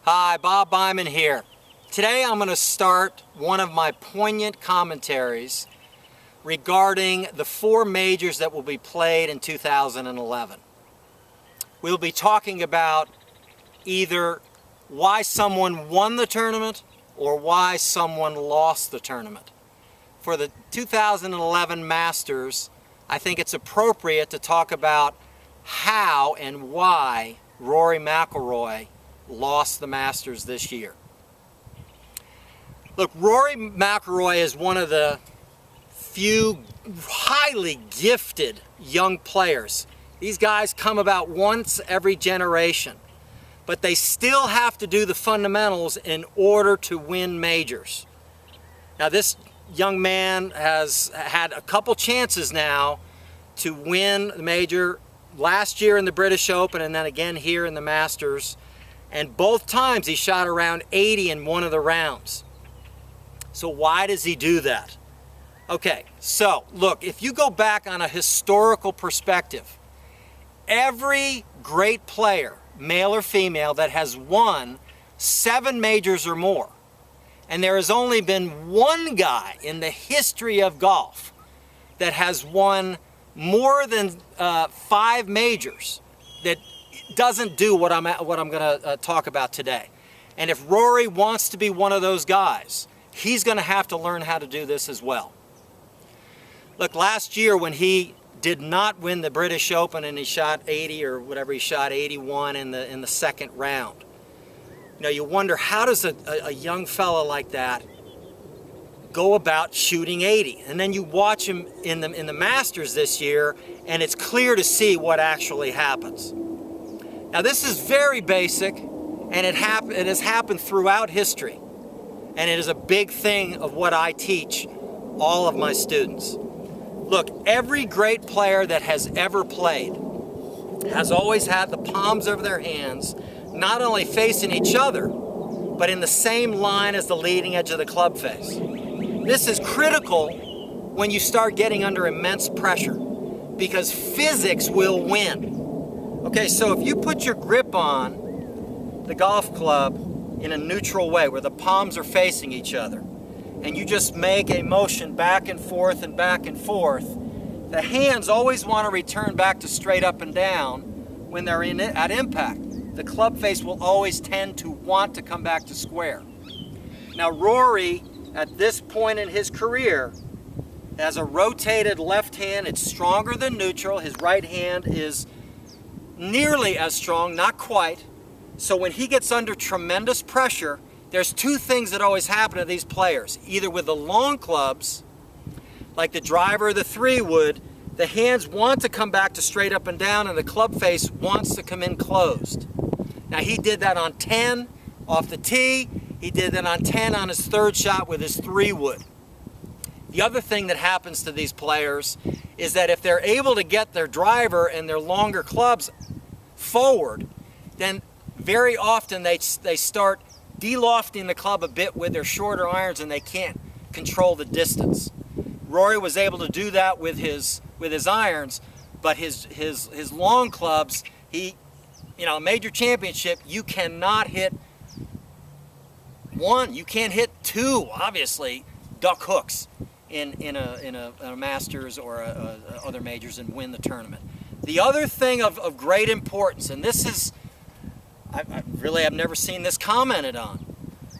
Hi, Bob Byman here. Today I'm going to start one of my poignant commentaries regarding the 4 majors that will be played in 2011. We'll be talking about either why someone won the tournament or why someone lost the tournament. For the 2011 Masters, I think it's appropriate to talk about how and why Rory McIlroy lost the Masters this year. Look, Rory McIlroy is one of the few highly gifted young players. These guys come about once every generation, but they still have to do the fundamentals in order to win majors. Now, this young man has had a couple chances now to win the major, last year in the British Open and then again here in the Masters. And both times he shot around 80 in one of the rounds. So why does he do that? Okay, so look, if you go back on a historical perspective, every great player, male or female, that has won 7 majors or more, and there has only been one guy in the history of golf that has won more than 5 majors that doesn't do what I'm going to talk about today. And if Rory wants to be one of those guys, he's going to have to learn how to do this as well. Look, last year when he did not win the British Open and he shot 80 or whatever, he shot 81 in the second round. You know, you wonder, how does a young fella like that go about shooting 80? And then you watch him in the Masters this year, and it's clear to see what actually happens. Now, this is very basic, and it has happened throughout history, and it is a big thing of what I teach all of my students. Look, every great player that has ever played has always had the palms of their hands not only facing each other, but in the same line as the leading edge of the club face. This is critical when you start getting under immense pressure, because physics will win. Okay, so if you put your grip on the golf club in a neutral way, where the palms are facing each other, and you just make a motion back and forth and back and forth, the hands always want to return back to straight up and down when they're at impact. The club face will always tend to want to come back to square. Now, Rory, at this point in his career, has a rotated left hand. It's stronger than neutral. His right hand is nearly as strong, not quite. So when he gets under tremendous pressure, there's 2 things that always happen to these players. Either with the long clubs, like the driver or the 3-wood, the hands want to come back to straight up and down, and the club face wants to come in closed. Now, he did that on 10 off the tee. He did that on 10 on his 3rd shot with his 3-wood. The other thing that happens to these players is that if they're able to get their driver and their longer clubs forward, then very often they start de-lofting the club a bit with their shorter irons, and they can't control the distance. Rory was able to do that with his irons, but his long clubs, a major championship, you cannot hit 1, you can't hit 2, obviously, duck hooks in a Masters or other majors and win the tournament. The other thing of great importance, and this is, I really have never seen this commented on,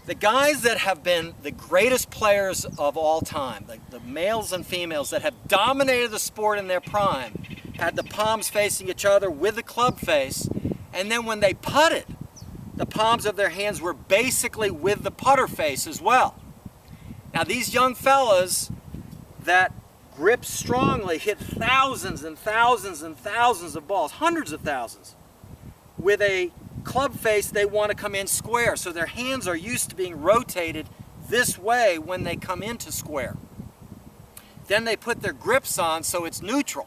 the guys that have been the greatest players of all time, the males and females that have dominated the sport in their prime, had the palms facing each other with the club face, and then when they putted, the palms of their hands were basically with the putter face as well. Now, these young fellas that grip strongly hit thousands and thousands and thousands of balls, hundreds of thousands. With a club face, they want to come in square, so their hands are used to being rotated this way when they come into square. Then they put their grips on so it's neutral,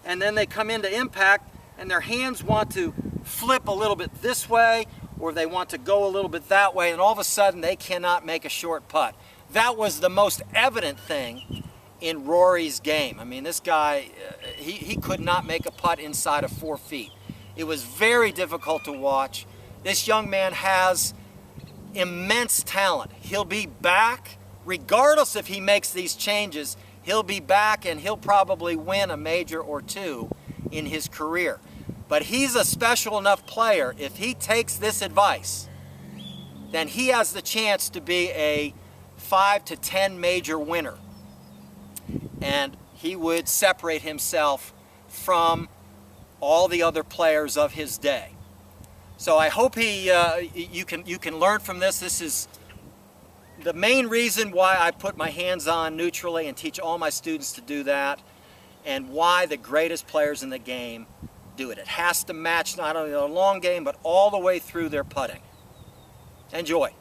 and then they come into impact, and their hands want to flip a little bit this way, or they want to go a little bit that way, and all of a sudden they cannot make a short putt. That was the most evident thing in Rory's game. I mean, this guy, he could not make a putt inside of 4 feet. It was very difficult to watch. This young man has immense talent. He'll be back, regardless if he makes these changes, he'll be back and he'll probably win a major or two in his career. But he's a special enough player, if he takes this advice, then he has the chance to be a 5 to 10 major winner. And he would separate himself from all the other players of his day. So I hope you can learn from this. This is the main reason why I put my hands on neutrally and teach all my students to do that, and why the greatest players in the game do it. It has to match not only the long game, but all the way through their putting. Enjoy.